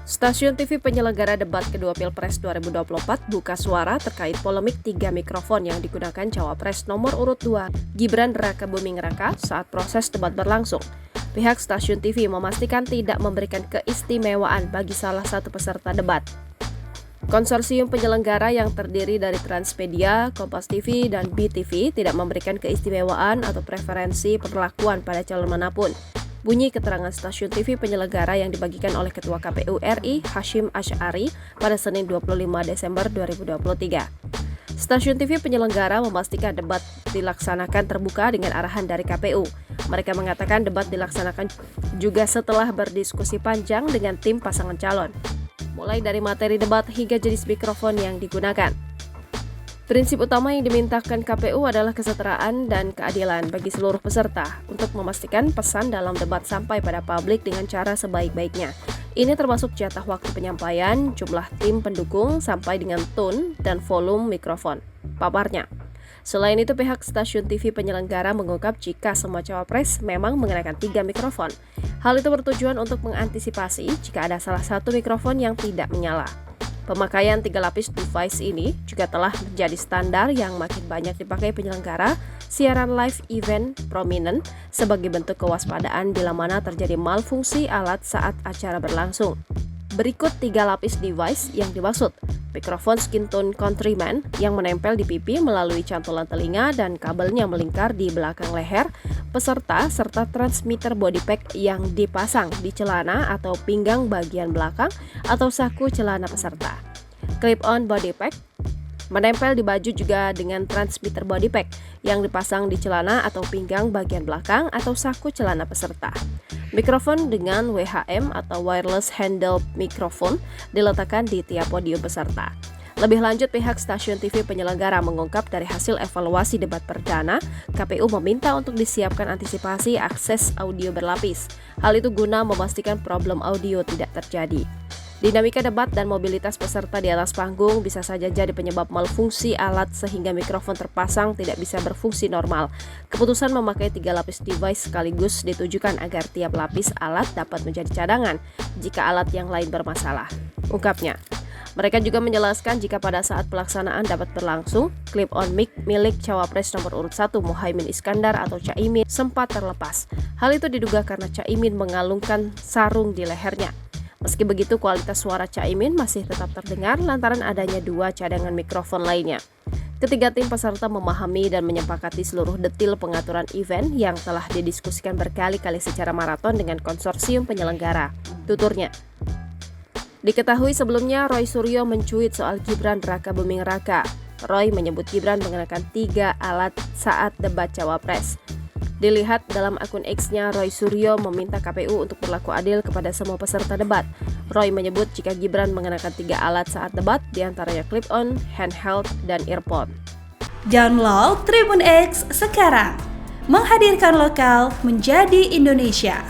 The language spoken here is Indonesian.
Stasiun TV penyelenggara debat kedua Pilpres 2024 buka suara terkait polemik 3 mikrofon yang digunakan Cawapres nomor urut 2 Gibran Rakabuming Raka saat proses debat berlangsung. Pihak stasiun TV memastikan tidak memberikan keistimewaan bagi salah satu peserta debat. Konsorsium penyelenggara yang terdiri dari Transmedia, Kompas TV, dan BTV tidak memberikan keistimewaan atau preferensi perlakuan pada calon manapun. Bunyi keterangan stasiun TV penyelenggara yang dibagikan oleh Ketua KPU RI Hashim Asy'ari pada Senin 25 Desember 2023. Stasiun TV penyelenggara memastikan debat dilaksanakan terbuka dengan arahan dari KPU. Mereka mengatakan debat dilaksanakan juga setelah berdiskusi panjang dengan tim pasangan calon, mulai dari materi debat hingga jenis mikrofon yang digunakan. Prinsip utama yang dimintakan KPU adalah kesetaraan dan keadilan bagi seluruh peserta untuk memastikan pesan dalam debat sampai pada publik dengan cara sebaik-baiknya. Ini termasuk jatah waktu penyampaian, jumlah tim pendukung, sampai dengan tone dan volume mikrofon, paparnya. Selain itu, pihak stasiun TV penyelenggara mengungkap jika semua cawapres memang mengenakan 3 mikrofon. Hal itu bertujuan untuk mengantisipasi jika ada salah satu mikrofon yang tidak menyala. Pemakaian 3 lapis device ini juga telah menjadi standar yang makin banyak dipakai penyelenggara siaran live event prominent sebagai bentuk kewaspadaan bila mana terjadi malfungsi alat saat acara berlangsung. Berikut 3 lapis device yang dimaksud: mikrofon skin tone countryman yang menempel di pipi melalui cantolan telinga dan kabelnya melingkar di belakang leher peserta, serta transmitter body pack yang dipasang di celana atau pinggang bagian belakang atau saku celana peserta. Clip-on body pack menempel di baju juga dengan transmitter body pack yang dipasang di celana atau pinggang bagian belakang atau saku celana peserta. Mikrofon dengan WHM atau wireless handle microphone diletakkan di tiap podium peserta. Lebih lanjut, pihak stasiun TV penyelenggara mengungkap dari hasil evaluasi debat perdana, KPU meminta untuk disiapkan antisipasi akses audio berlapis. Hal itu guna memastikan problem audio tidak terjadi. Dinamika debat dan mobilitas peserta di atas panggung bisa saja jadi penyebab malfungsi alat sehingga mikrofon terpasang tidak bisa berfungsi normal. Keputusan memakai 3 lapis device sekaligus ditujukan agar tiap lapis alat dapat menjadi cadangan jika alat yang lain bermasalah, ungkapnya. Mereka juga menjelaskan jika pada saat pelaksanaan dapat berlangsung, clip-on mic milik Cawapres nomor urut 1 Muhaimin Iskandar atau Caimin sempat terlepas. Hal itu diduga karena Caimin mengalungkan sarung di lehernya. Meski begitu, kualitas suara Caimin masih tetap terdengar lantaran adanya 2 cadangan mikrofon lainnya. Ketiga tim peserta memahami dan menyepakati seluruh detil pengaturan event yang telah didiskusikan berkali-kali secara maraton dengan konsorsium penyelenggara, tuturnya. Diketahui sebelumnya Roy Suryo mencuit soal Gibran Rakabuming Raka. Roy menyebut Gibran mengenakan 3 alat saat debat Cawapres. Dilihat dalam akun X-nya, Roy Suryo meminta KPU untuk berlaku adil kepada semua peserta debat. Roy menyebut jika Gibran mengenakan 3 alat saat debat, diantaranya clip-on, handheld, dan earphone. Download Tribun X sekarang, menghadirkan lokal menjadi Indonesia.